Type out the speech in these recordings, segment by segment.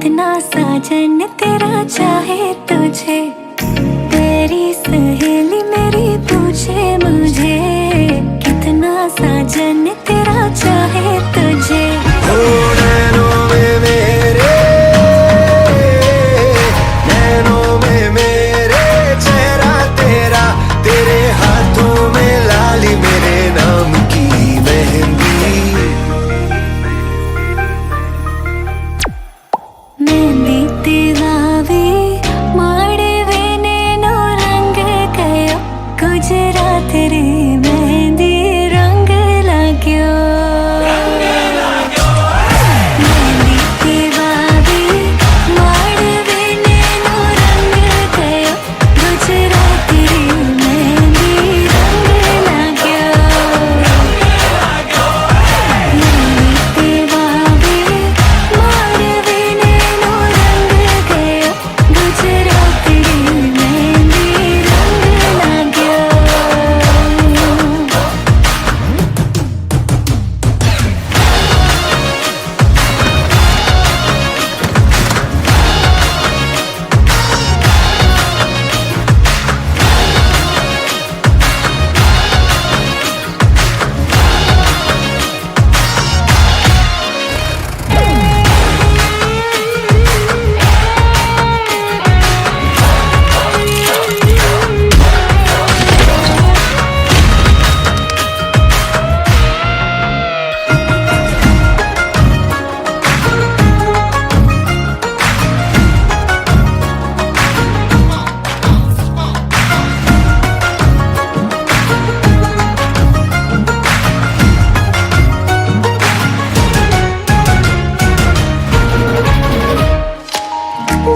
कितना साजन तेरा चाहे तुझे, तेरी सहेली मेरी पूछे मुझे, कितना साजन तेरा चाहे तुझे। ओ नैनों में मेरे, नैनों में मेरे चेहरा तेरा, तेरे हाथों में लाली मेरे नाम की मेहंदी। मेहंदी तेवावे माड़वे नैनो रंग गयो, गुजरात रे मेहंदी रंग लाग्यो। मेहंदी तेवावे माड़वे नैनो रंग गयो, गुजरात रे मेहंदी रंग लाग्यो। मेहंदी तेवावे माड़वे नैनो रंग गयो, गुजरात रे मेहंदी रंग लाग्यो।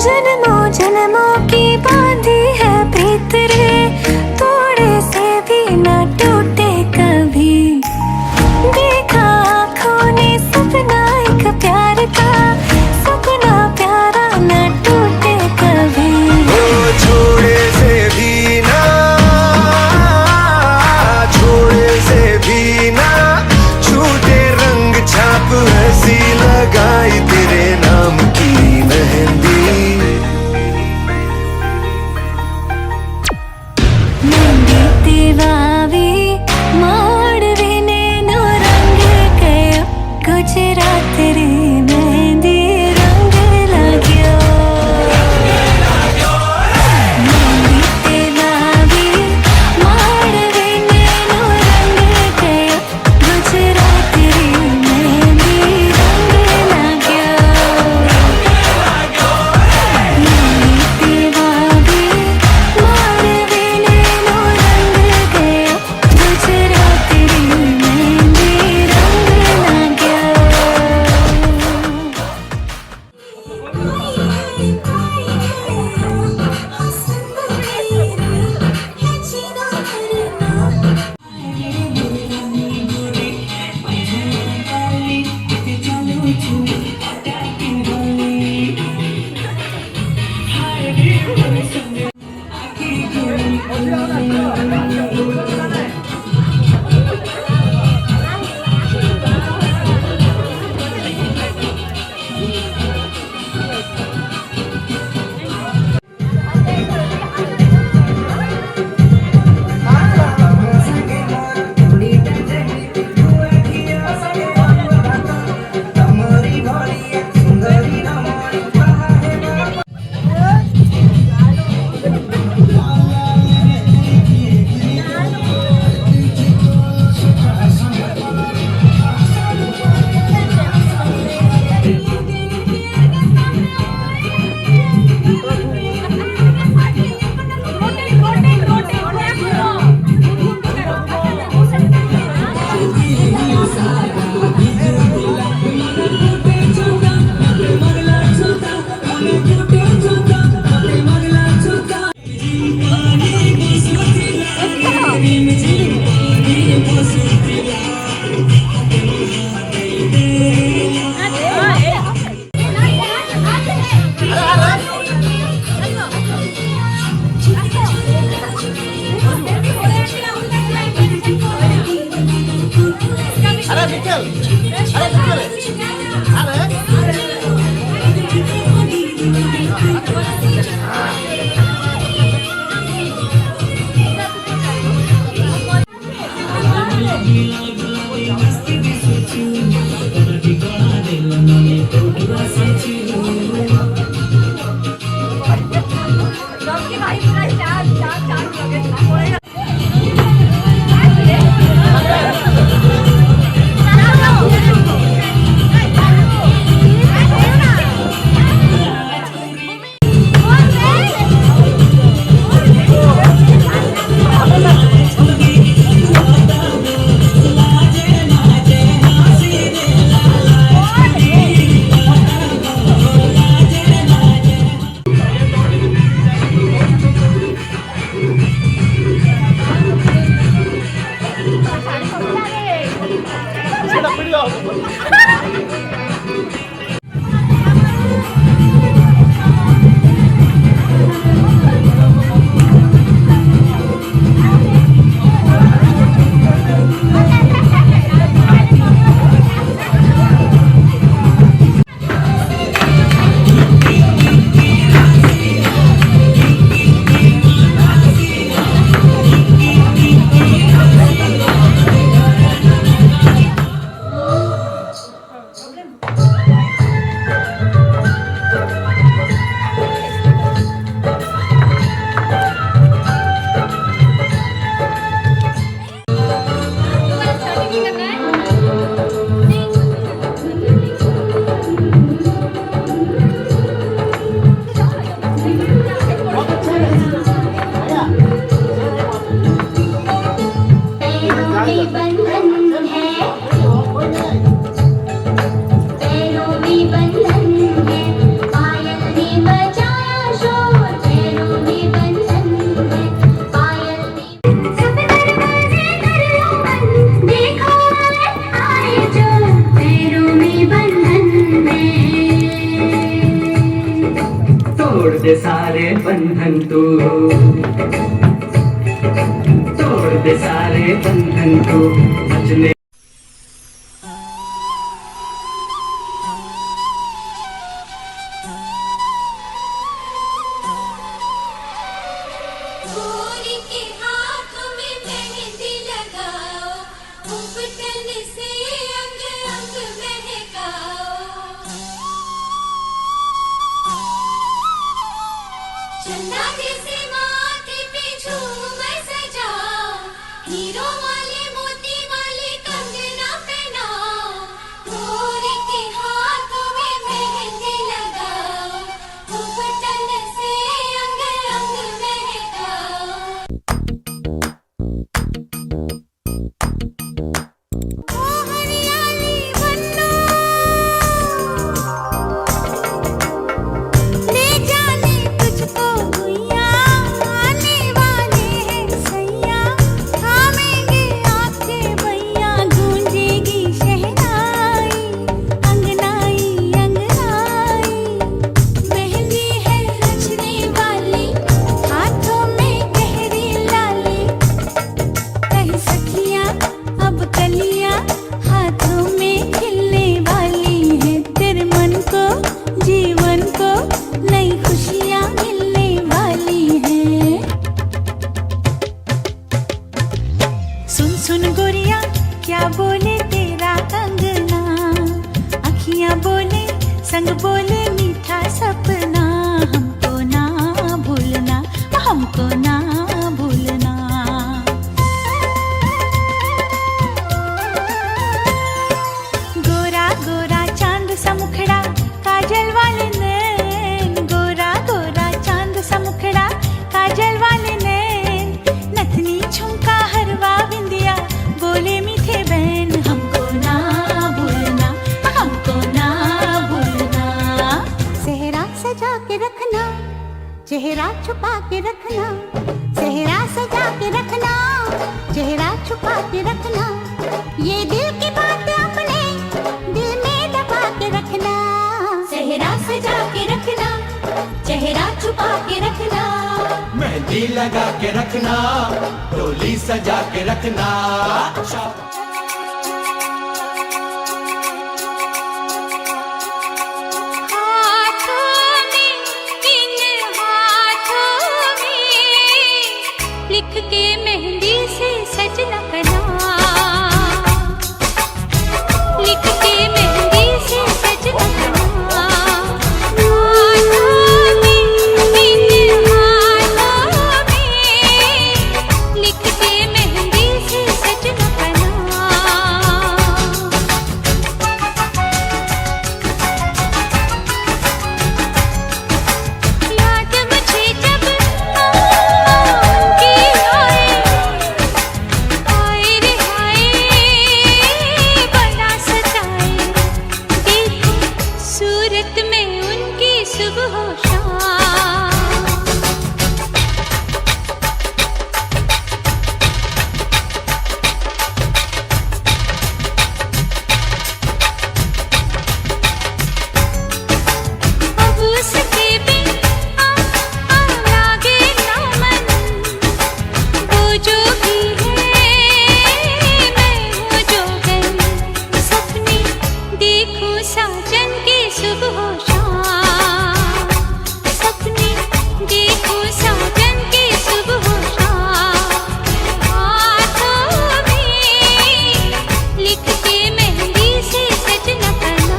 जन्मों जन्मों की बांधी है प्रीत रे, थोड़े से भी न टूटे कभी। देखा आँखों ने सपना एक प्यार का, सपना प्यारा न टूटे कभी। ओ छोड़े से भी ना, छोड़े से भी ना छूटे रंग छाप ऐसी लगाई तेरे नाम की मेहंदी। तोड़ दे सारे बंधन तू, तोड़ दे सारे बंधन तू, बचने गोरी के हाथों में मेहंदी लगाओ, उपटन से अंग अंग महकाओ, चंदा जैसे माथे पे झूमर सजाओ, हीरो वाले मोती वाले कंगना पहनाओ, गोरी के हाथों में मेहंदी लगाओ, उपटन से अंग अंग महकाओ। ओ हरियाली बन्नो, ले जाने तुझको गुइया, आने वाले हैं सैया, थामेंगे आंखें भैया, गूंजेगी शहनाई, अंगनाई अंगनाई, मेहंदी है रचने वाली, हाथों में गहरी लाली, कहीं सखियां अब कलियां हाथों में खिलने वाली है, तेरे मन को जीवन को नई खुशियां मिलने वाली है। सुन सुन गोरिया क्या बोले तेरा कंगना, अखियां बोले संग बोले मीठा सपना, हमको ना भूलना, हमको ना भूलना। गोरा गोरा चांद सा मुखड़ा, काजल वाले नैन, गोरा गोरा चांद सा मुखड़ा, काजल वाले नैन, नथनी झुमका हरवा बिंदिया, बोले मीठे बहन, हमको ना भूलना, हमको ना भूलना। सेहरा सजा के रखना, चेहरा छुपा के रखना, सेहरा सजा के रखना, चेहरा छुपा के रखना, ये दिल की बात अपने दिल में दबा के रखना, सेहरा सजा के रखना, चेहरा छुपा के रखना, मेहंदी लगा के रखना, डोली सजा के रखना। हाथों में, इन हाथों में लिख के मेहंदी से सजना कना, लिख के मेहंदी से सजना कना, हाथों में, इन हाथों में लिख के मेहंदी से सजना कना। याद मुझे जब उनकी आए, आए रे आए, बड़ा सताए, देखो सूरत में उनकी सुबह शाम, अब उसके बिन लागे ना मन, वो जो भी है मैं हूँ जो गई, सपने देखूं साजन की सुबह शाम, सपने देखूं साजन की सुबह शाम, हाथों में लिख के मेहंदी से सजना कना।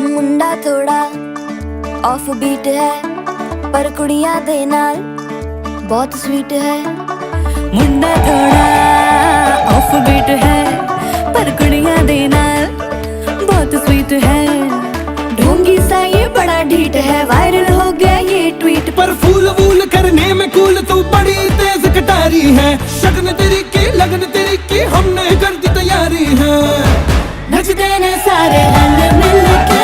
ਮੁੰਡਾ ਥੋੜਾ ਆਫ ਬੀਟ ਹੈ, ਪਰ ਕੁੜੀਆਂ ਦੇ ਨਾਲ ਬਹੁਤ ਸਵੀਟ ਹੈ। ਮੁੰਡਾ ਥੋੜਾ ਆਫ ਬੀਟ ਹੈ, ਪਰ ਕੁੜੀਆਂ ਦੇ ਨਾਲ बहुत स्वीट है। ढोंगी सा ये बड़ा ढीठ है, वायरल हो गया ये ट्वीट पर फूल वूल करने में कूल तू बड़ी तेज कटारी है। शगन तेरी की लगन तेरी की हमने कर दी तैयारी है। नचते ने सारे रंग मिल के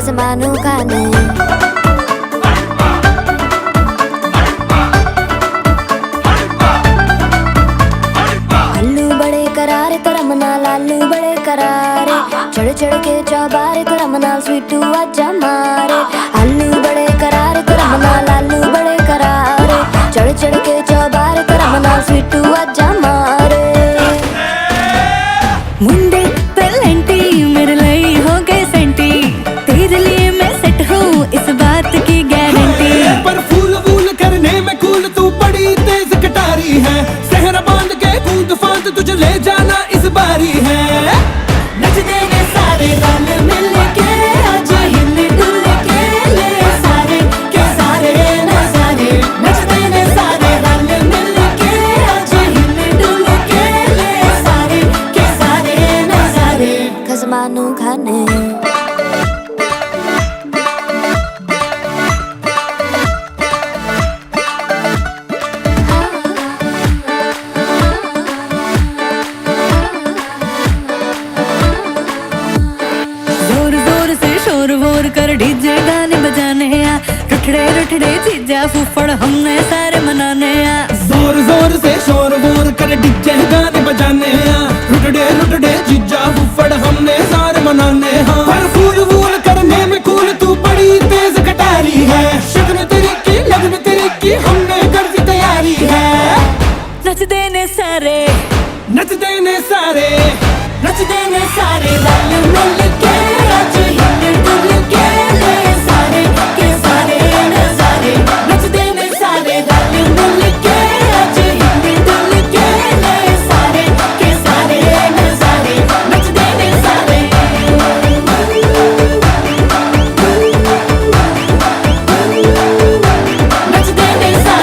खसमानों खाने। आलू बड़े करारे तो रमना लालू बड़े करारे, चढ़ चढ़ के चौबारे तो रमना स्वीटू आजा मारे। आलू बड़े करारे तो रमना लालू बड़े करारे, चढ़ चढ़ के चौबारे तो रमना स्वीटू आजा मारे। मुंडे पेलेंटी मेरे लिए हो गए सेंटी, तेरे लिए मैं सेट हूँ इस बात की गारंटी। पर फूल वूल करने में कूल तू बड़ी तेज कटारी है, सहरा बांध के कूद फांद तुझे ले जाना इस बारी है। नच देने सारे रल मिल के, आज हिल डुल के ले सारे के सारे नजारे। नच देने सारे रल मिल के, आज हिल डुल के ले सारे के सारे नजारे। खसमानों खाने। जोर जोर से शोर वोर कर डीजे गाने बजाने आ, रुठड़े रुठड़े चीजा फूफड़ हमने सारे मनाने आ। जोर जोर से शोर वोर कर डीजे गाने बजाने हैं, रुटड़े रुटड़े जीजा फुफड़ हमने सारे मनाने हैं। पर फूल वूल करने में कूल तू बड़ी तेज कटारी है, शगन तेरी की लगन तेरी की हमने कर दी तैयारी है। नच देने सारे नच देने सारे नच देने सारे रल मिल के, आज हिल डुल के ले सारे के सारे नजारे। नच देने सारे रल मिल के, आज हिल डुल के ले सारे के सारे नजारे। नच देने सारे नच देने सारे नच देने सारे।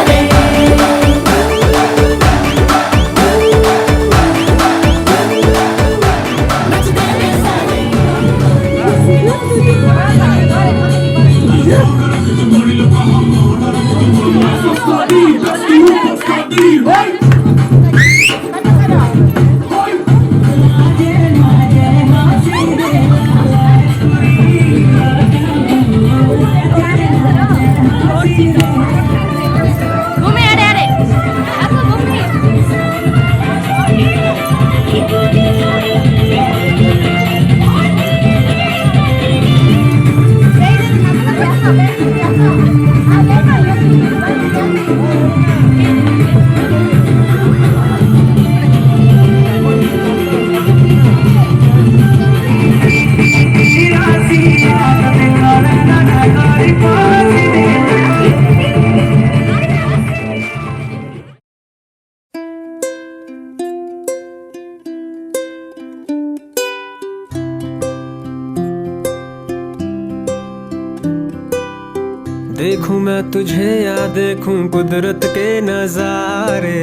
देखूं मैं तुझे या देखूं कुदरत के नजारे,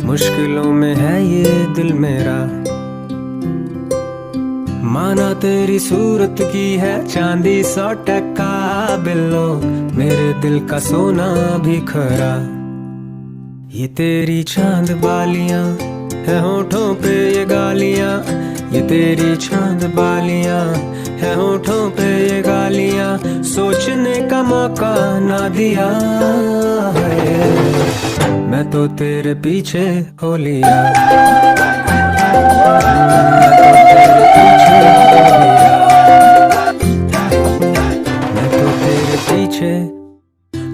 मुश्किलों में है ये दिल मेरा। माना तेरी सूरत की है चांदी 100% बिल्लो, मेरे दिल का सोना भी खरा। ये तेरी चांद बालियां है होठों पे ये गालियां, ये तेरी चांद बालियां है होठों पे ये गालियां, सोचने का मौका ना दिया है। मैं तो तेरे पीछे हो लिया, मैं तो तेरे पीछे।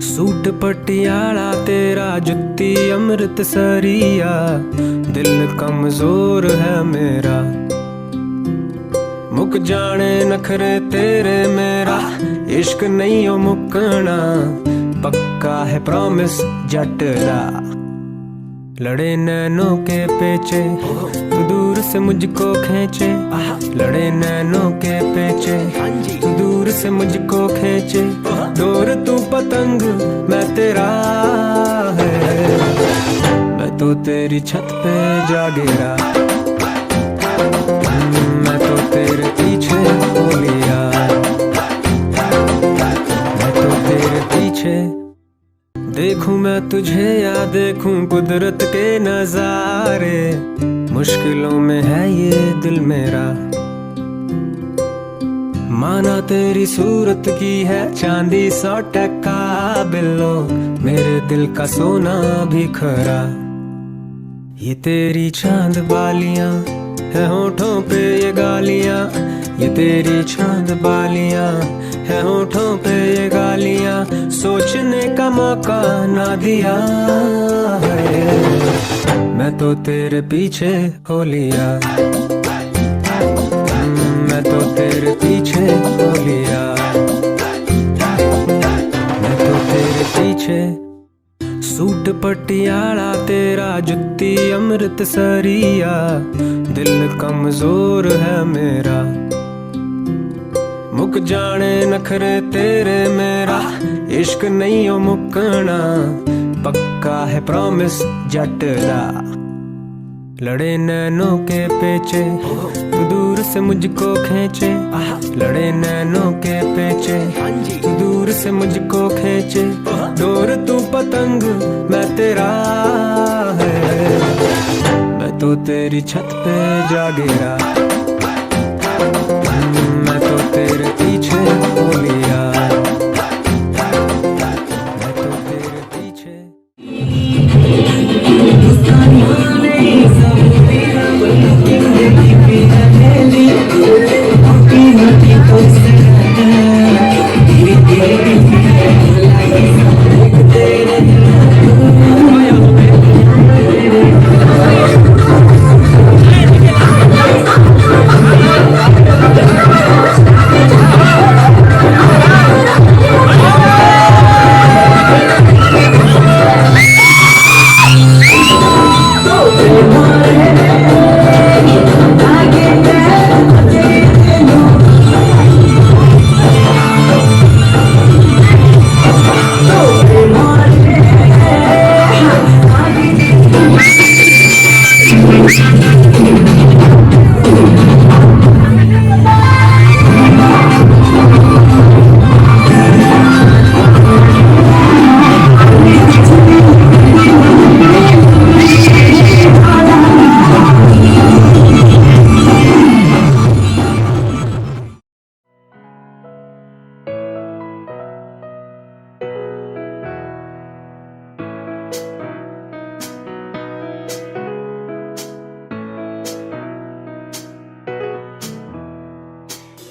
सूट पटियाला तेरा जुत्ती अमृतसरिया, दिल कमजोर है मेरा। मुक जाने नखरे तेरे मेरा, इश्क नहीं हो मुकना, पक्का है प्रॉमिस जट दा। लड़े नैनों के पेचे तू दूर से मुझको खींचे, लड़े नैनों के पेचे तू दूर से मुझको खींचे। डोर तू पतंग मैं तेरा है, मैं तो तेरी छत पे जा गिरा। मैं तो तेरे पीछे हो लिया, मैं तो तेरे पीछे। देखूं मैं तुझे या देखूं कुदरत के नजारे, मुश्किलों में है ये दिल मेरा। माना तेरी सूरत की है चांदी 100% बिल्लो, मेरे दिल का सोना भी खरा। ये तेरी चांद बालियां है होठों पे ये गालियां, ये तेरी चांद बालियां है होठों पे ये गालियां, सोचने का मौका ना दिया है। मैं तो तेरे पीछे हो लिया, मैं तो तेरे पीछे हो लिया, मैं तो तेरे पीछे। सूट पटियाला तेरा जुत्ती अमृतसरिया, दिल कमजोर है मेरा। मुक जाने नखरे तेरे मेरा, इश्क नहीं हो मुकना, पक्का है प्रॉमिस जट दा। लड़े नैनों के पेचे तू दूर से मुझको खींचे, लड़े नैनों के पेचे तू दूर से मुझको खींचे, डोर तू पतंग मैं तेरा है। मैं तो तेरी छत पे जा गिरा, मैं तो तेरे पीछे हो लिया, मैं तो तेरे पीछे।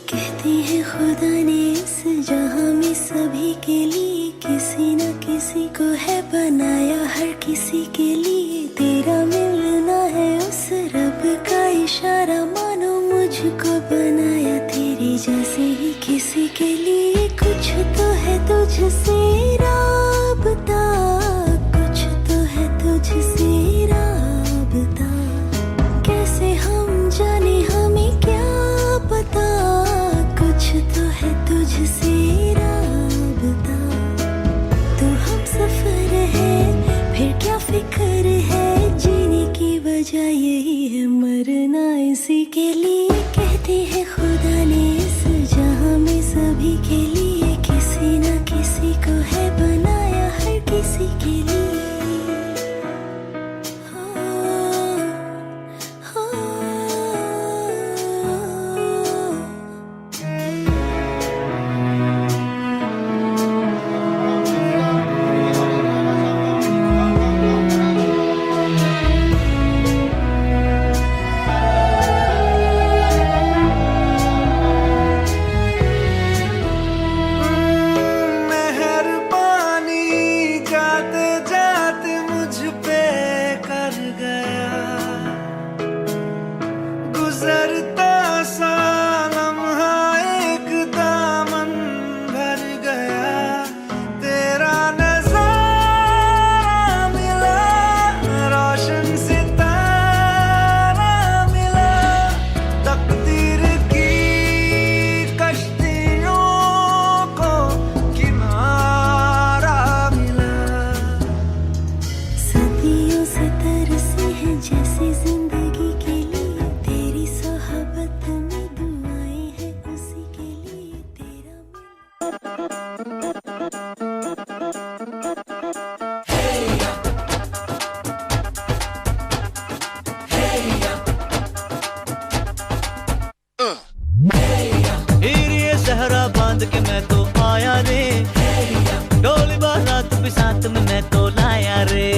कहती है खुदा ने इस जहां में सभी के लिए किसी न किसी को है बनाया, हर किसी के लिए तेरा मिलना है उस रब का इशारा, मानो मुझको बनाया तेरे जैसे ही किसी के लिए। कुछ तो है तुझसे राबता, कुछ तो है तुझसे राबता, कैसे हम जाने हमें क्या पता, कुछ तो है तुझसे राबता। तू हम सफर है फिर क्या फिक्र है, जीने की वजह यही है मरना इसी के लिए। कहती है खुदा ने इस जहां में सभी के लिए किसी न किसी को है बनाया, हर किसी के लिए। बांध के मैं तो आया रे, डोली बारात भी साथ में मैं तो लाया रे,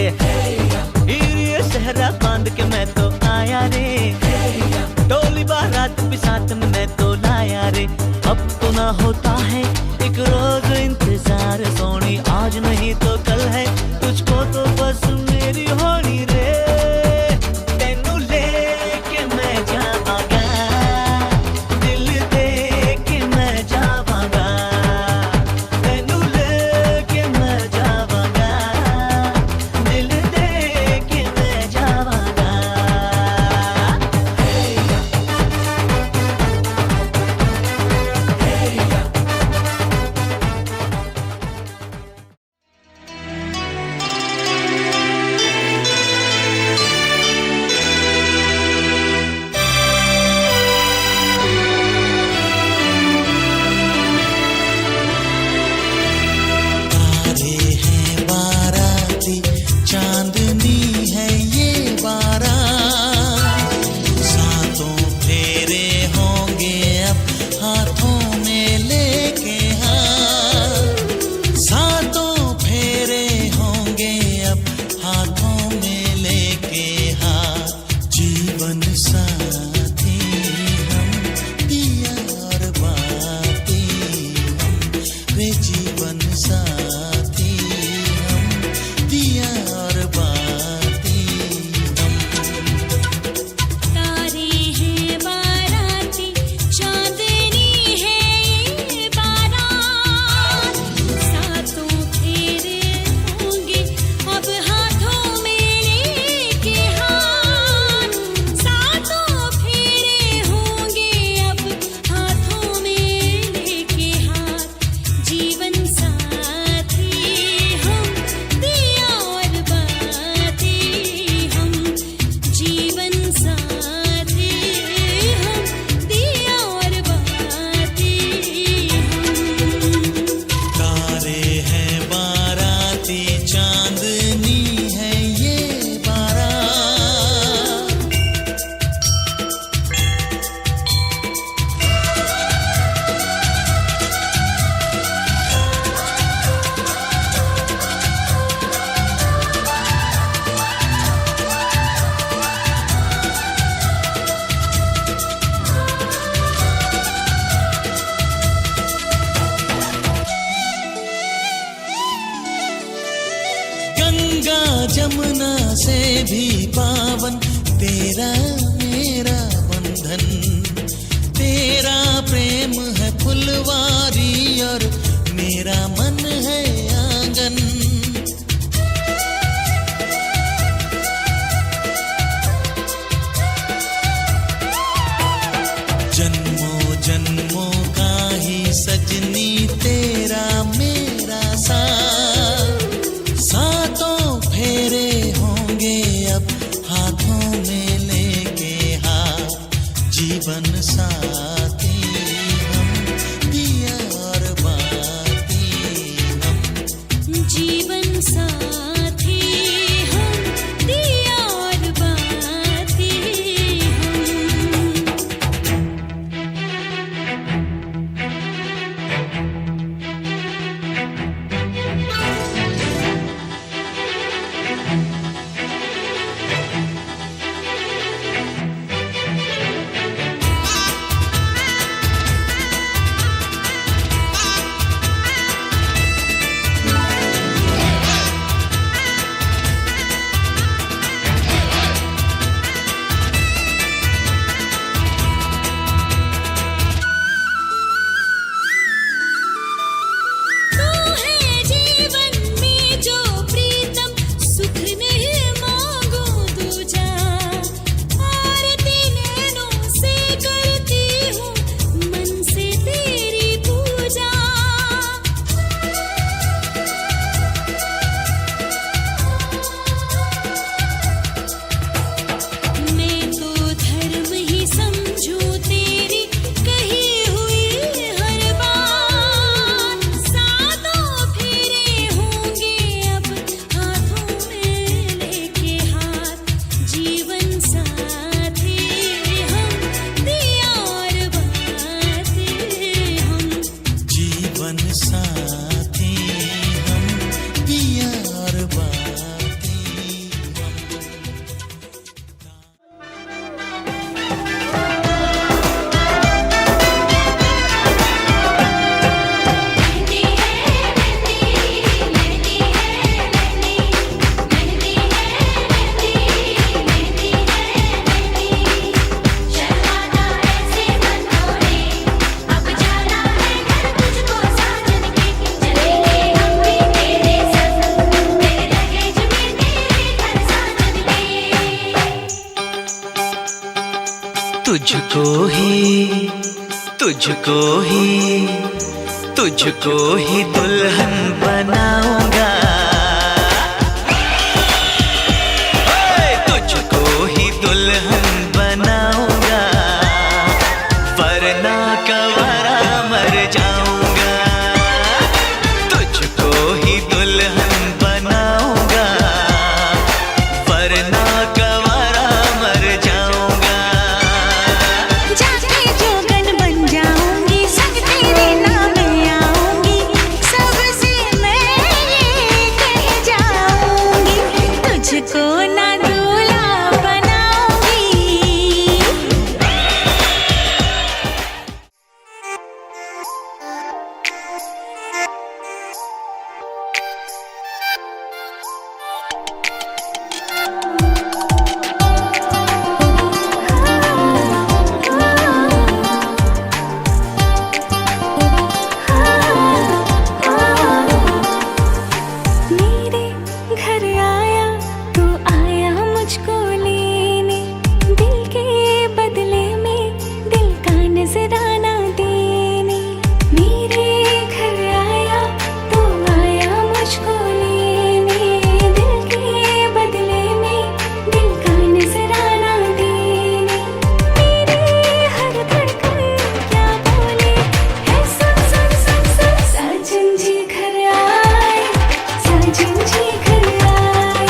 हीरे सहरा बांध के मैं तो आया रे, डोली बारात भी साथ में मैं तो लाया रे। अब तो ना होता है एक रोज इंतजार सोनी, आज नहीं तो कल है तुझको तो बस मेरी होनी रे। तेनू लेके मैं जावांगा, दिल दे के मैं जावांगा, तेनू लेके मैं जावांगा, दिल दे के मैं जावांगा। चांदनी है ये बारात, सातों फेरे होंगे अब हाथों में लेके हाथ, सातों फेरे होंगे अब हाथों में लेके हाथ। जीवन साथी हम, दिया और बाती हम, वे जीवन साथी हम, दिया और बाती हम। तारे हैं बाराती, चांदनी है ये बारात, सातों फेरे होंगे अब हाथों में लेके हाथ, सातों फेरे होंगे अब हाथों में लेके हाथ। जीवन साथी हम, दिया और बाती हम, जीवन साथी हम, दिया और बाती हम। तारे हैं बाराती, चांदनी है ये बारात। गंगा जमुना से भी पावन तेरा मेरा बंधन, तेरा प्रेम है फुलवारी और मेरा मन है आंगन। जन्मों जन्मों का ही सजनी तेरा मेरा साथ, सातों फेरे होंगे अब हाथों में लेके हाथ। जीवन साथी हम, दिया और बाती हम। जीवन साथी हम, दिया और बाती हम। जीवन साथी हम, पिया और बाती तुझको ही दुल्हन बनाऊंगा, तुझको ही दुल्हन बनाऊंगा, वरना कवारा मर जाऊंगा। तुझको ही दुल्हन बनाऊंगा, वरना कवारा मर जाऊंगा। जाके जोगन बन जाऊंगी, संग तेरे नाम आऊंगी, सबसे मैं ये कह जाऊंगी, तुझको ना दूल्हा बनाऊंगी। मेरे घर आया तो आया मुझको लेने, दिल के बदले में दिल का नजराना देने। मेरे घर आया तो आया मुझको लेने, दिल के बदले में दिल का नजराना देने। मेरे हर धड़कन क्या बोले है, सुन सुन सुन सुन। साजन जी घर आए, साजन जी घर आए,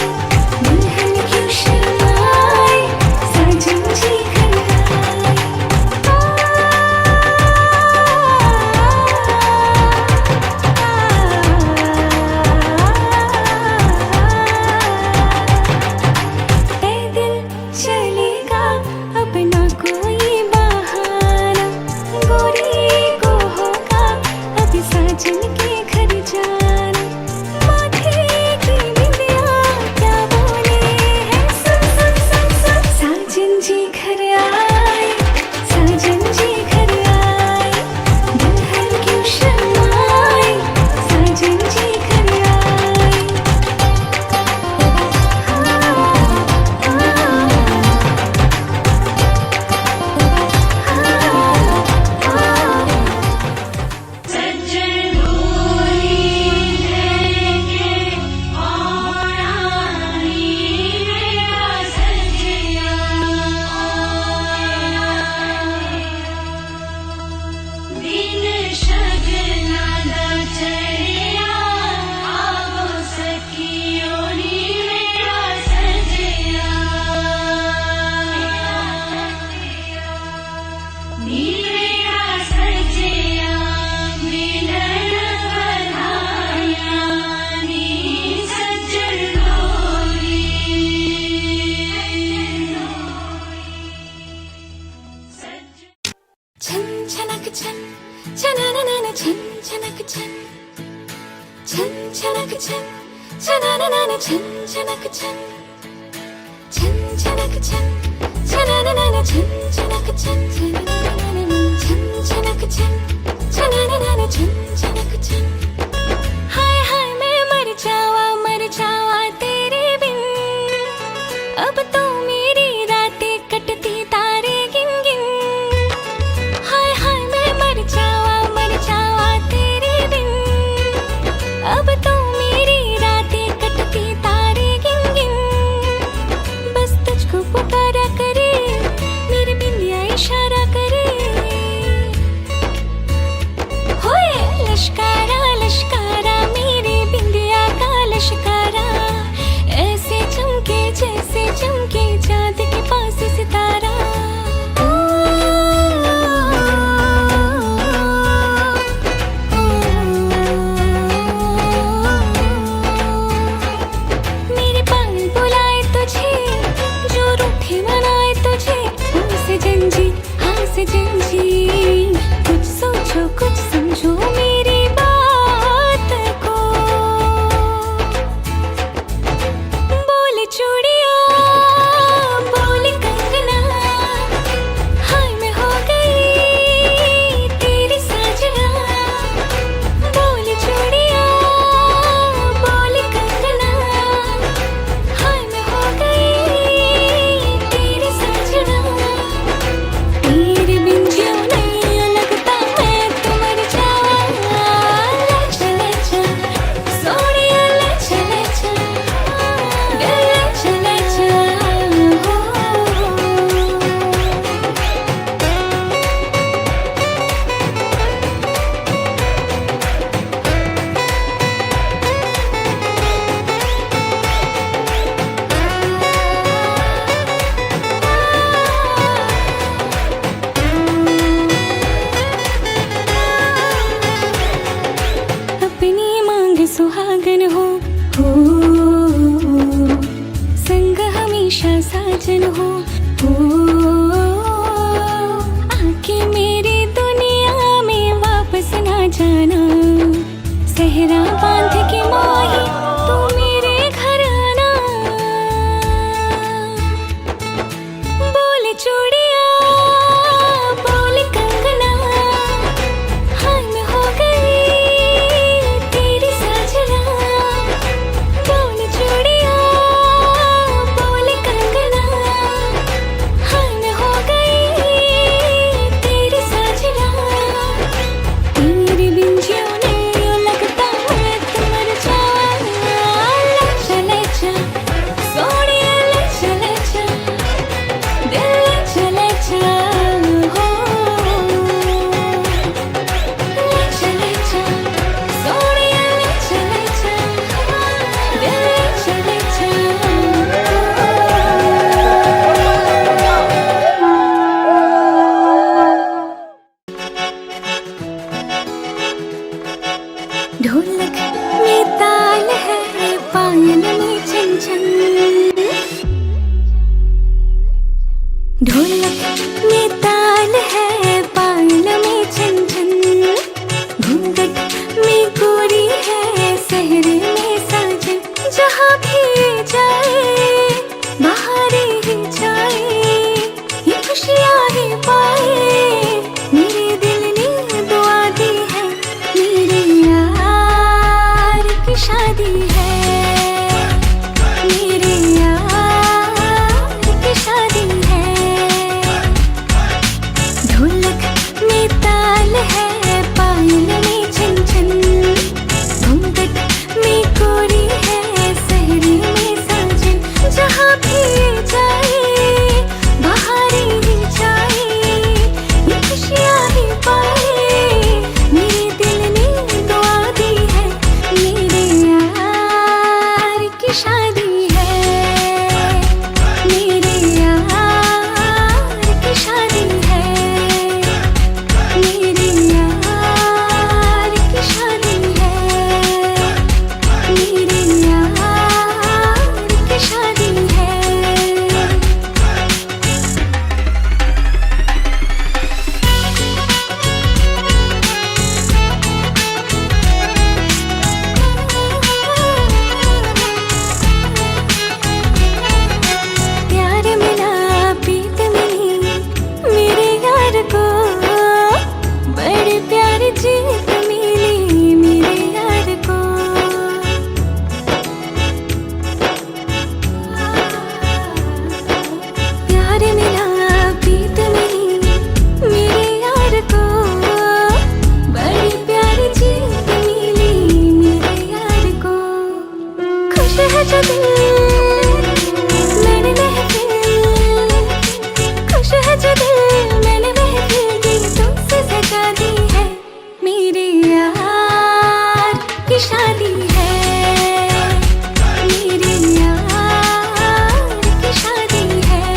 दुल्हन क्यों शर्माए, साजन जी घर आए। ए दिल चलेगा अब ना कोई बहाना, गोरी को होगा अभी साजन के घर जाना। माथे की बिंदिया क्या बोले है, सुन सुन सुन सुन। साजन जी घर आए, साजन जी घर आए, दुल्हन क्यों शर्माए, साजन जी घर आए। छन छनक छन, छनननन छन छनक छन, छन छनक छन, छनननन छन छनक छन, छन छनक छन, छनननन छन छनक छन, छनननन छन छनक छन, छनननन छन छनक छन। हाय हाय मैं मर जावा तेरे बिन, अब तो मेरी रातें कटती तारे गिन गिन। हाय हाय मैं मर जावा तेरे बिन, अब तो मेरी रातें कटती तारे गिन गिन। बस तुझको पुकारा करे, मेरी बिंदिया इशारा करे, होए लश्कारा लश्कारा, मेरी बिंदिया का लश्कारा, ऐसे चमके जैसे चमके चांद के पास सितारा। ओ, ओ, ओ, समझो मेरी बात को। बोले चूड़िया बोले कंगना, हाय मैं हो गई तेरी साजना। बोले चूड़िया बोले कंगना, हाय मैं हो गई तेरी साजना। तेरे बिन जियो नहीं लगता मैं तो मर जाऊं। ले चले जा सोनिया, ले चले जा दिल, ले चले जा अपनी मांग सुहागन हो, संग हमेशा साजन हो। आके मेरी दुनिया में वापस ना जाना, सहरा बांध के माही तू मेरे घर आना। बोले चूड़िया बोले कंगना, हाय मैं हो गई तेरी साजना। बोले चूड़िया बोले कंगना, हाय मैं हो गई तेरी साजना। तेरे बिन जियो नहीं लगता मैं तो मर जाऊं। ले चले जा सोनिया, ले चले जा दिल, ले चले जा ले चले जा सोनिया, ले चले जा दिल, ले चले जा। ढोलक में ताल है, पायल में छन छन। ढोलक में ताल है, पायल में छन छन। घूंघट में गोरी है, सहरे में साजन। जहाँ भी जाए बहारें ही जाए, ये खुशियाँ ही पाए। मेरे दिल ने दुआ दी है, मेरे यार की शादी है। मेरे यार की शादी है। ढोलक में ताल है, पायल में छन छन। घूंघट में गोरी है, सहरे में साजन। जहाँ भी जाए बहारें ही जाए, ये खुशियाँ ही पाए। मेरे दिल ने दुआ दी है, मेरे यार की शादी है। मेरे यार की शादी है। मेरे यार की शादी है। मेरे यार की शादी है। प्यार मिला प्रीत मिली मेरे यार को, बड़े प्यार जीत मिली मेरे यार को। प्यार मिला प्रीत मिली मेरे यार को, बड़े प्यार जीत मिली मेरे यार को। खुश है जो दिल मैंने महफिल, खुश है जो दिल मैंने महफिल दी, तुमसे सजा दी है। मेरे यार की शादी है। मेरे यार की शादी है।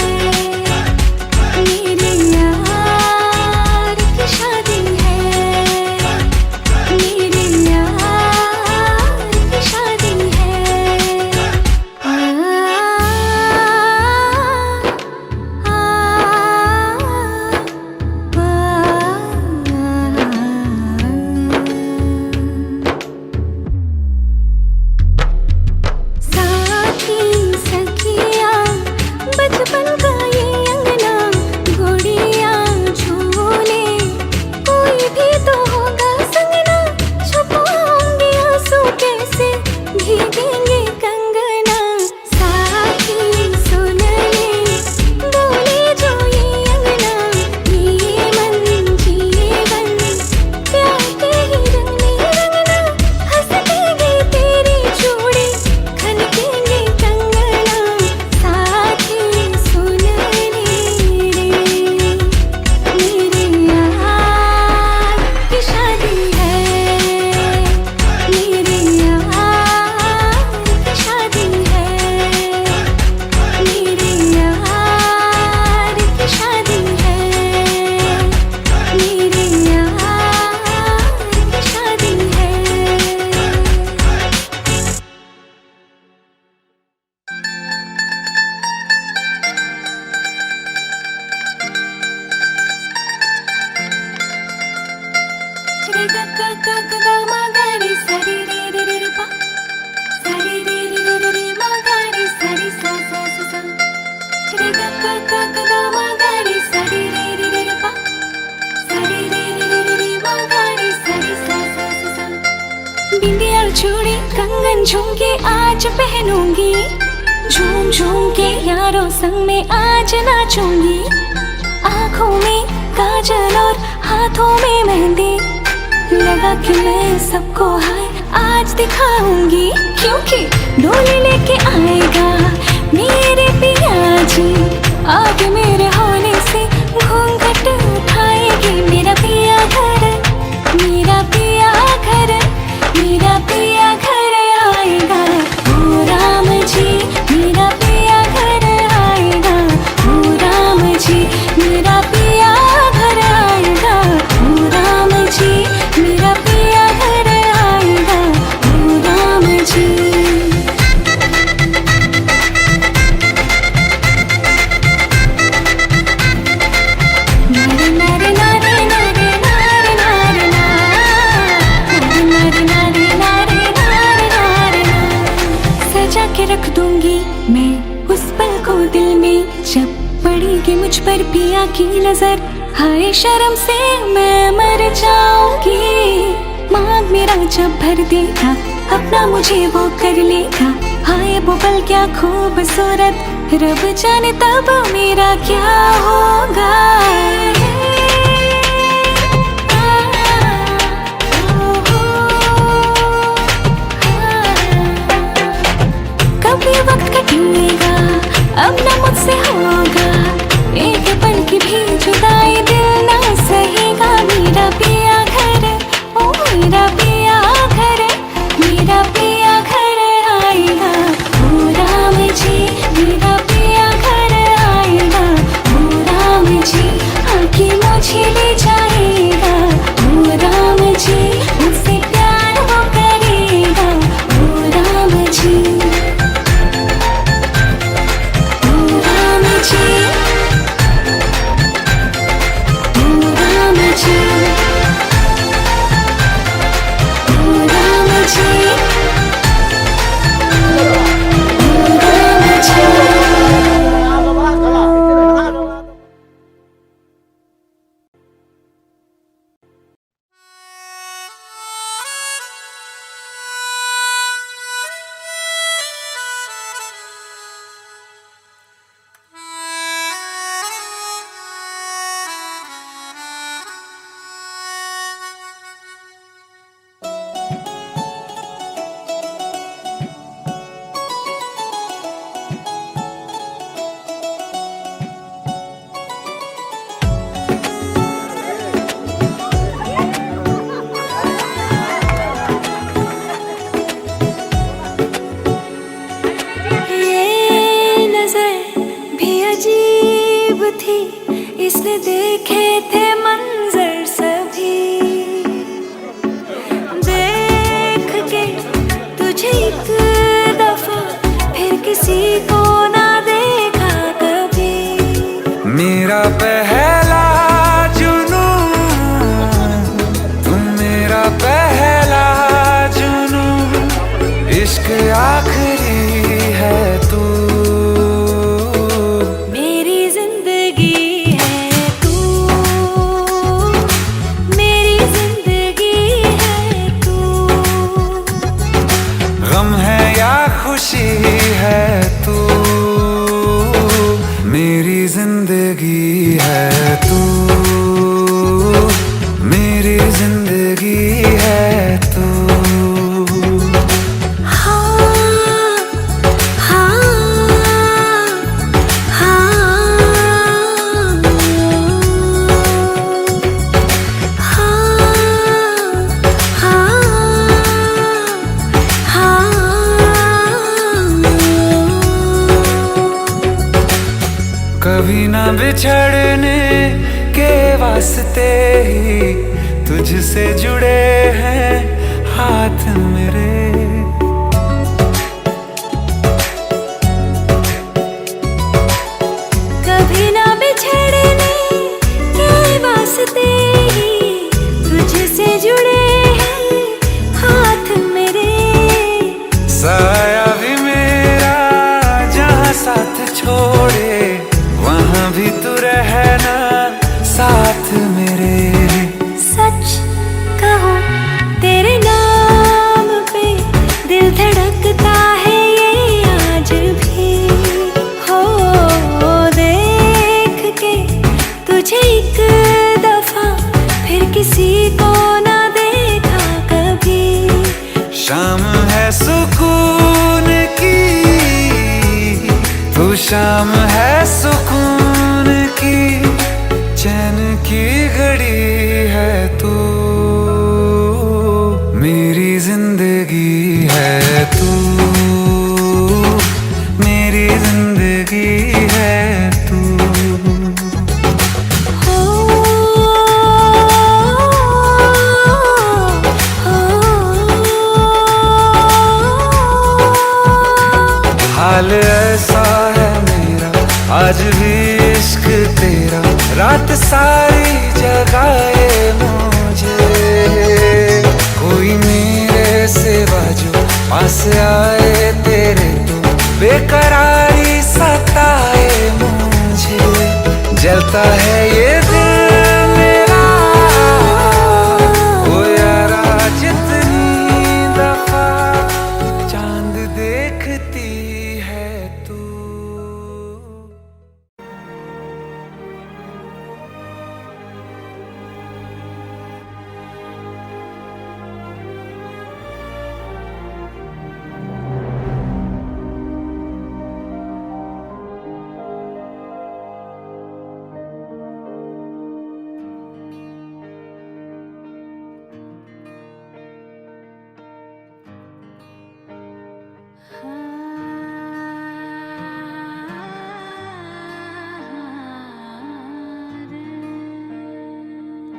मेरे यार की शादी है। मेरे यार की शादी है। कंगन झुमके आज पहनूंगी, झूम झूम के यारों संग में आज नाचूंगी। आँखों में काजल और हाथों में मेहंदी लगा के मैं सबको हाय आज दिखाऊंगी, क्योंकि डोली लेके आएगा मेरे पिया जी। आगे मेरे होने से घूंघट उठाएगी मेरा पिया घर, मेरा पिया घर, मेरा पिया घर आएगा। ओ राम जी मेरा पिया घर आएगा, ओ राम जी मेरा पिया घर आएगा, ओ राम जी मेरा पिया घर आएगा, ओ राम जी। सजा के रख दूंगी मैं उस पल को दिल में, जब पड़ेगी मुझ पर पिया की नजर। हाय शर्म से मैं मर जाऊंगी, मांग मेरा जब भर देगा अपना मुझे वो कर लेगा। हाय वो पल क्या खूबसूरत, रब जाने तब मेरा क्या होगा। कभी वक्त कटेगा अब न मुझसे होगा, एक पल की भी जुदाई दिल ना सहेगा। मेरा पिया घर, ओ मेरा पिया घर, मेरा पिया घर आएगा। ओ राम जी मेरा पिया घर आएगा, ओ राम जी आके मुझे ले जाएगा। ओ राम जी मुझसे प्यार वो करेगा, ओ राम जी। इसने देखे थे मंजर सभी, देख के तुझे एक दफा फिर किसी को ना देखा कभी। मेरा पहला जुनून तुम, मेरा पहला जुनून, इश्क आखिरी है तू। खुशी है तू, मेरी जिंदगी है तू, मेरी जिंदगी है तू। कभी ना बिछड़ने के वास्ते ही तुझसे जुड़े हैं हाथ मेरे। कभी ना बिछड़ने के वास्ते ही तुझसे जुड़े हैं हाथ मेरे। साया भी मेरा जहाँ साथ छोड़े वहाँ भी तू रहना साथ मेरे। सच कहो तेरे नाम पे शाम है सुकून की, तू शाम है सुकून की, चैन की घड़ी है तू, मेरी जिंदगी है तू, मेरी जिंदगी है तू। हाल ऐसा है मेरा आज भी इश्क तेरा, रात सारी जगाए मुझे, कोई मेरे सिवा जो पास आए तेरे तो बेकरारी सताए मुझे, जलता है ये दिल मेरा ओ यारा, जितनी दफा चांद देखती है तू।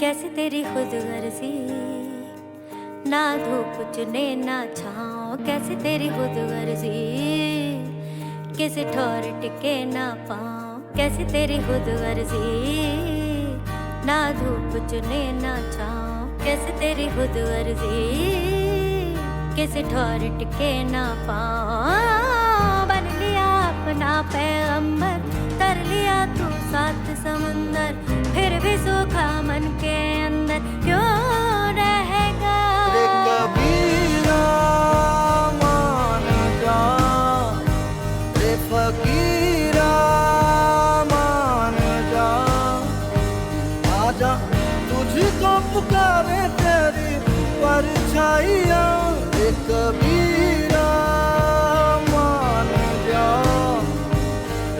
कैसे तेरी खुद गर्जी, ना धूप चुने ना छाँव, कैसे तेरी खुद गर्जी, किसी ठौर टिके ना पाँव, कैसे तेरी खुद गर्जी, ना धूप चुने ना छाँव, कैसे तेरी खुद गर्जी, किसी ठौर टिके ना पाँव, बन लिया अपना पैगंबर, कर लिया तू सात समंदर, फिर भी सूखा मन के अंदर क्यों रहेगा। रे कबीरा मान जा, रे फकीरा मान जा, आजा तुझको पुकारे तेरी परछाइयाँ, रे कबीरा मान जा,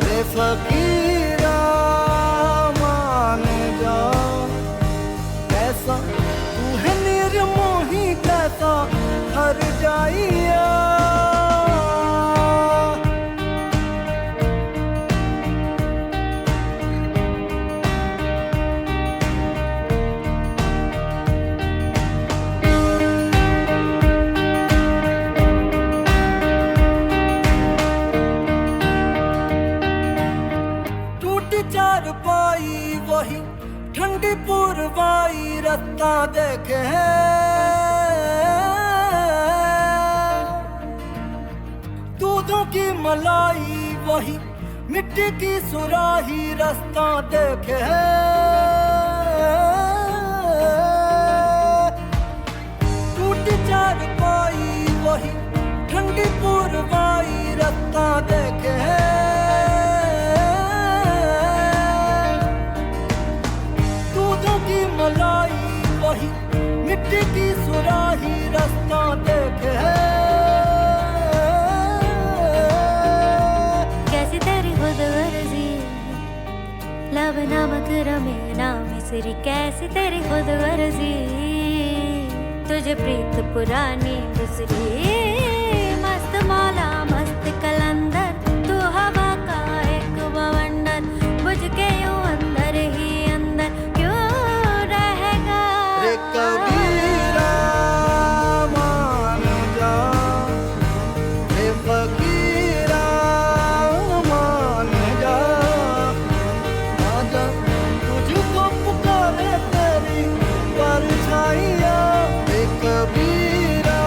रे फकीरा मान जा, कैसा तू है निर्मोही, कैसा हर जाइया। टूटी चारपाई वही ठंडी पुरवाई, रास्ता देखे दूधों की मलाई वही मिट्टी की सुराही, रास्ता देखे टूटी चारपाई वही ठंडी पुरवाई, रास्ता देखे मलाई वही मिट्टी की सुराही, रास्ता देखे कैसे तेरी खुद गर्जी, लब नमक रमे ना मिसरी, कैसे तेरी खुद गर्जी, तुझे प्रीत पुरानी दूसरी, मस्त मौला मस्त कलंदर, तू हवा का एक बवंडर, बुझ के यूं अंदर ही अंदर क्यों रहेगा। रे कबीरा मान जा, रे फकीरा मान जा, आजा तुझको पुकारे तेरी परछाइयाँ, रे कबीरा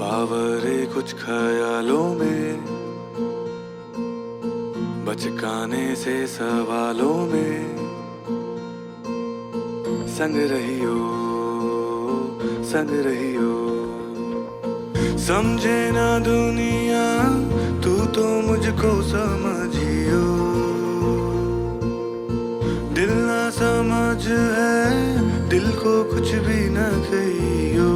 आवारे कुछ ख्यालों में, बचकाने से सवालों में, संग रहियो संग रहियो। समझे ना दुनिया तू तो मुझको समझियो, दिल ना समझ है दिल को कुछ भी न कहियो।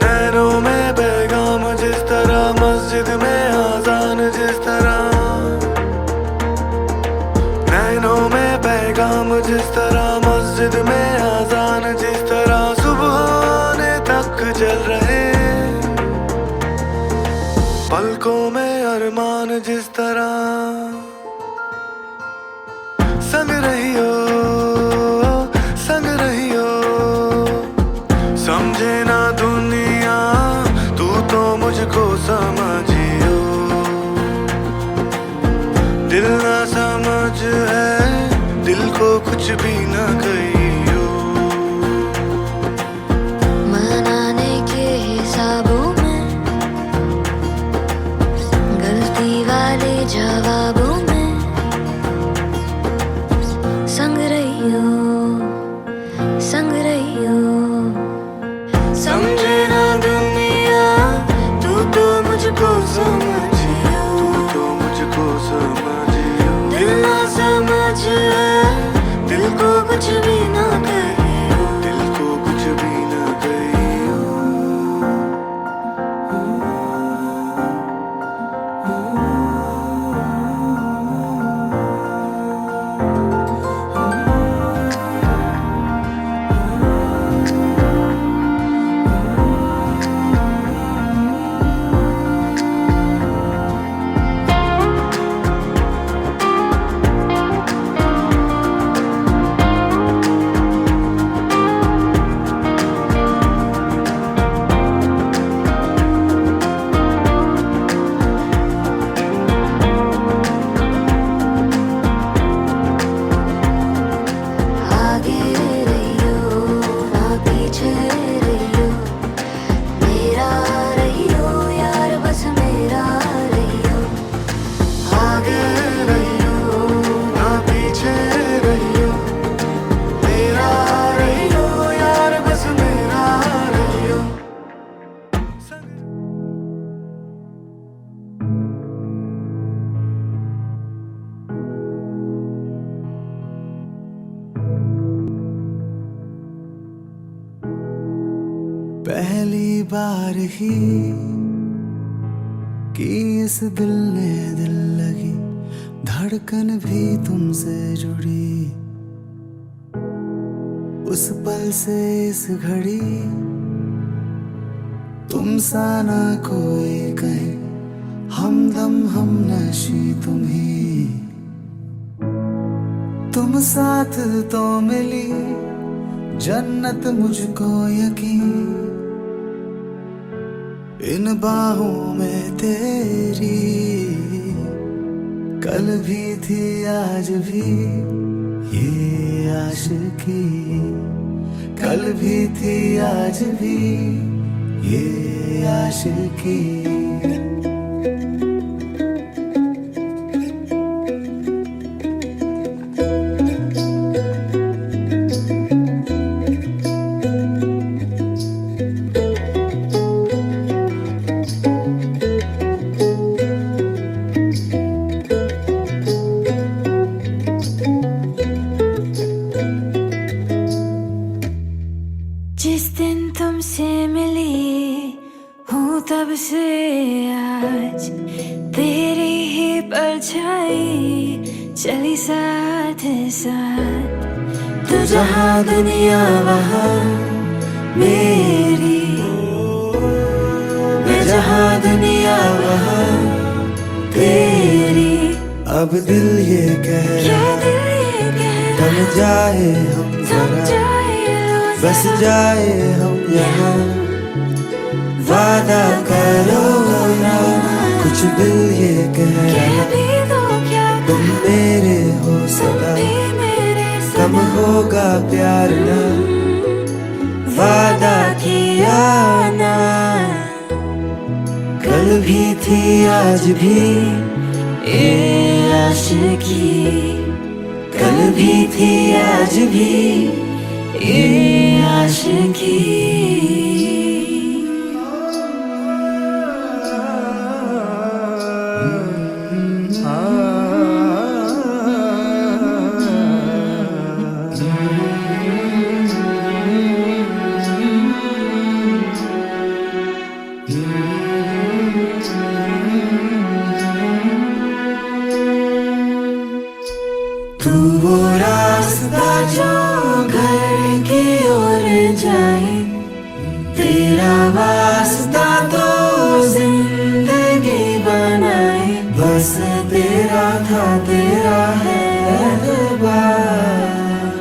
नैनों में पैगाम जिस तरह, मस्जिद में आजान जिस तरह, नैनों में पैगाम जिस तरह, मस्जिद में आजान जिस तरह, सुबह आने तक चल रहे, पलकों में अरमान जिस तरह, संग रहियो संग रहियो। समझे ना दुनिया तू तो मुझको समझियो, दिल ना समझ है दिल को कुछ भी न कहियो। मनाने के हिसाबों में, गलती वाले जवाबों में, संग रहियो संग रहियो। समझे ना दुनिया तू तो मुझको समझियो, तू तो मुझको समझियो, दिल ना समझ है दिल को कुछ भी ना कहियो, दिल को कुछ भी ना कहियो। पहली बार ही कि इस दिल ने दिल लगी, धड़कन भी तुमसे जुड़ी, उस पल से इस घड़ी तुम सा ना कोई कहे, हमदम हम नशी तुम ही, तुम साथ तो मिली जन्नत मुझको यकीन, इन बाहों में तेरी कल भी थी आज भी ये आशिकी, कल भी थी आज भी ये आशिकी। जिस दिन तुमसे मिली हूँ तब से आज तेरी ही परछाई चली साथ साथ, तू जहाँ दुनिया वहाँ मेरी, मैं जहाँ दुनिया वहाँ तेरी। अब दिल ये कह थम जाए हम जरा, बस जाए हम यहाँ, वादा करो ना, कुछ दिल ये कह तुम मेरे हो सदा, कम हो प्यार ना, वादा किया ना। कल भी थी आज भी ये आशिकी, कल भी थी आज भी ये आशिकी। तू वो रास्ता जो घर की ओर जाए, तेरा वास्ता तो जिंदगी बनाए। बस तेरा था तेरा है एतबार,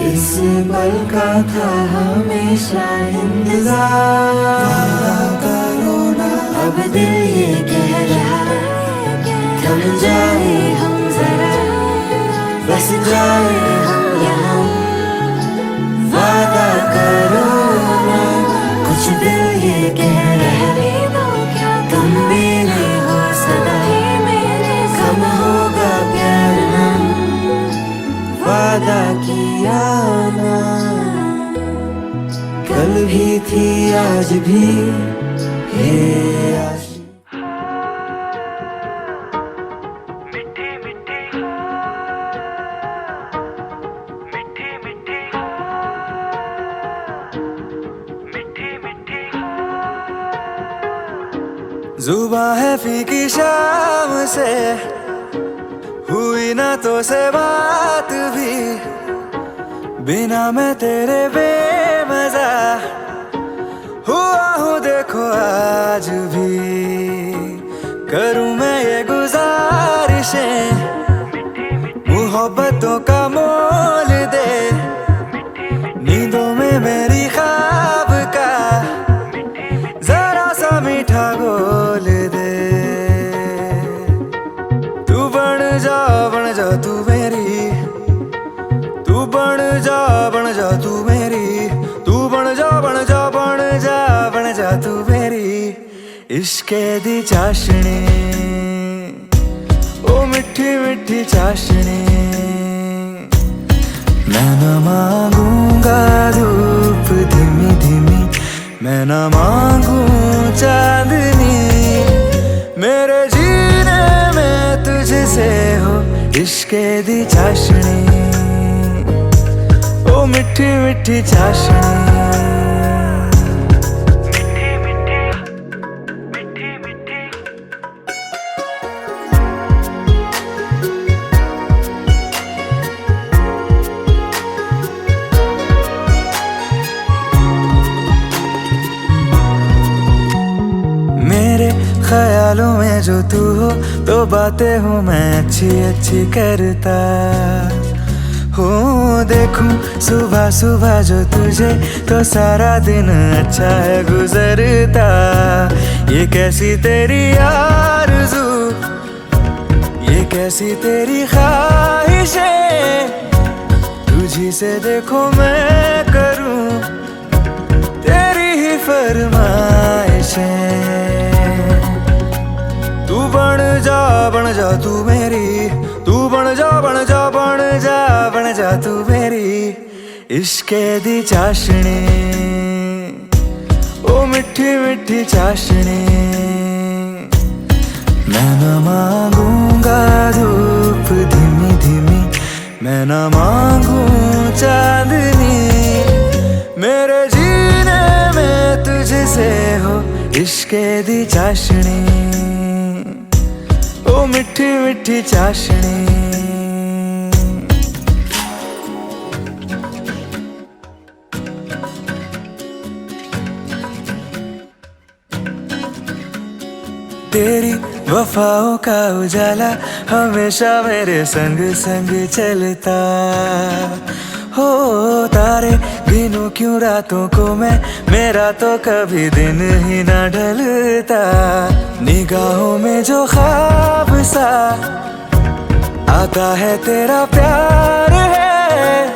इस पल का था हमेशा इंतजार। करो ना अब दिल ये कह रहा, थम जाए हम जरा, बस जाए हम यहाँ। वादा करो ना, कुछ दिल ये कह रहे, तुम मेरे हो सदा ही मेरे, कम होगा प्यार ना, वादा किया ना। कल भी थी आज भी ये आशिकी। जुबां है फीकी शाम से, हुई ना तो से बात भी, बिना मैं तेरे बेमजा हुआ हूँ देखो आज भी। करूँ मैं ये गुजारिशें, मोहब्बतों का मोल दे, नींदों में मेरी ख्वाब का जरा सा मीठा घोल दे। तू बन जा तू मेरी, तू बन जा तू मेरी, तू बन जा तू मेरी। इश्के दी चाशनी, ओ मिठी मिठी चाशनी। मैं न मांगूंगा धूप धीमी धीमी, मैं न मांगू चांदनी। मेरे जीने में तुझसे हो इश्के दी चाशनी, ओ मिठी मिठी चाशनी। ख्यालों में जो तू हो तो बातें हूँ मैं अच्छी अच्छी करता हूँ। देखूं सुबह सुबह जो तुझे तो सारा दिन अच्छा है गुजरता। ये कैसी तेरी आरज़ू, ये कैसी तेरी ख्वाहिशें, तुझी से देखो मैं करूँ तेरी ही फरमाइशें। तू बन जा तू मेरी, तू बन जा तू मेरी। इश्के दी चाशनी, ओ मिठी मिठी चाशनी। मैं न मांगूंगा धूप धीमी धीमी, मैं न मांगू चांदनी। मेरे जीने में तुझसे हो इश्के दी चाशनी, ओ मिठी मिठी चाशनी। तेरी वफाओं का उजाला हमेशा मेरे संग संग चलता हो। तारे गिनूं क्यों रातों को मैं, मेरा तो कभी दिन ही ना ढलता। निगाहों में जो ख्वाब सा आता है तेरा प्यार है,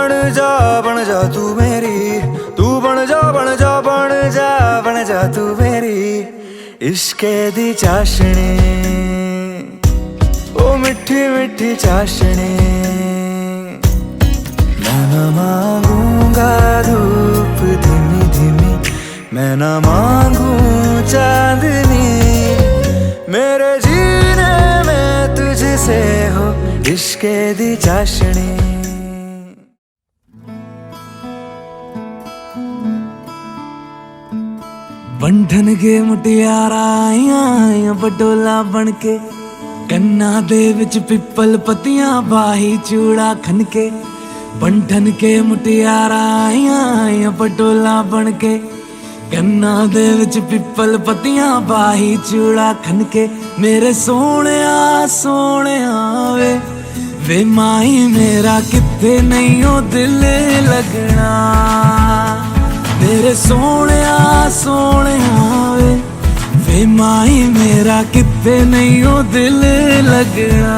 बन जा तू मेरी, तू बन जा बन जा बन जा बन जा तू मेरी इश्के दी चाशनी, ओ मिठी मिठी चाशनी। मैं न मांगूंगा धूप धीमी धीमी, मैं न मांगू चांदनी, मेरे जीने में तुझसे हो इश्के दी चाशनी। बंधन के मुटियारा आइया बटोला बन के, कन्ना दे विच पिपल पतियां बाही चूड़ा खनके। बंधन के मुटियारा आइया बटोला बन के, कन्ना दे विच पिपल पतियां बाही चूड़ा खनके। मेरे सोहणिया सोहणिया वे माही मेरा किथे नहीं हो दिल लगना। मेरे सोहणिया सोहणिया वे माही मेरा किथे नहीं हो दिल लगना।